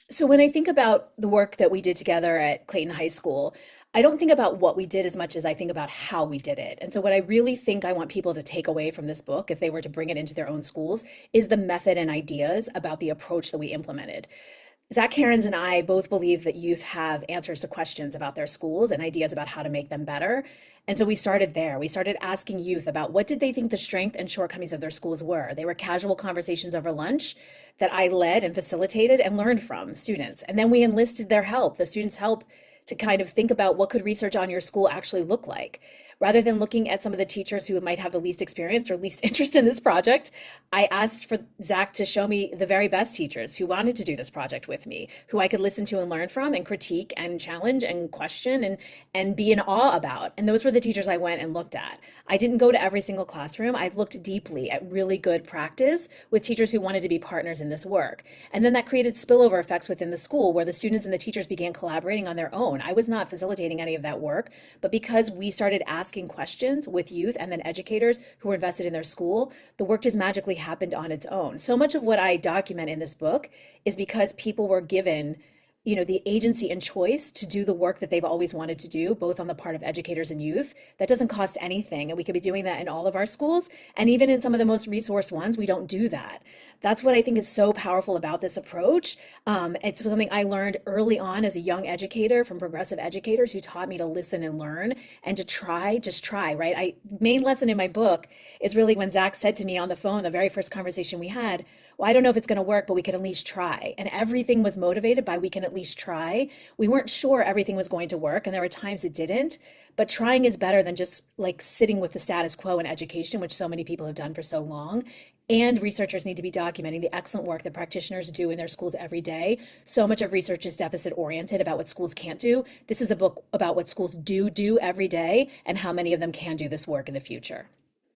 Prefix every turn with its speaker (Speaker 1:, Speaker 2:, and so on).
Speaker 1: So when I think about the work that we did together at Clayton High School, I don't think about what we did as much as I think about how we did it. And so what I really think I want people to take away from this book, if they were to bring it into their own schools, is the method and ideas about the approach that we implemented. Zach Herons and I both believe that youth have answers to questions about their schools and ideas about how to make them better. And so we started there. We started asking youth about what did they think the strength and shortcomings of their schools were. They were casual conversations over lunch that I led and facilitated and learned from students. And then we enlisted their help, the students' help to kind of think about what could research on your school actually look like. Rather than looking at some of the teachers who might have the least experience or least interest in this project, I asked for Zach to show me the very best teachers who wanted to do this project with me, who I could listen to and learn from and critique and challenge and question and be in awe about. And those were the teachers I went and looked at. I didn't go to every single classroom. I looked deeply at really good practice with teachers who wanted to be partners in this work. And then that created spillover effects within the school where the students and the teachers began collaborating on their own. I was not facilitating any of that work, but because we started asking questions with youth and then educators who were invested in their school, the work just magically happened on its own. So much of what I document in this book is because people were given the agency and choice to do the work that they've always wanted to do, both on the part of educators and youth. That doesn't cost anything. And we could be doing that in all of our schools. And even in some of the most resourced ones, we don't do that. That's what I think is so powerful about this approach. It's something I learned early on as a young educator from progressive educators who taught me to listen and learn and to try, just try, right? Main lesson in my book is really when Zach said to me on the phone, the very first conversation we had, well, I don't know if it's going to work, but we can at least try. And everything was motivated by we can at least try. We weren't sure everything was going to work, and there were times it didn't. But trying is better than just like sitting with the status quo in education, which so many people have done for so long. And researchers need to be documenting the excellent work that practitioners do in their schools every day. So much of research is deficit oriented about what schools can't do. This is a book about what schools do every day and how many of them can do this work in the future.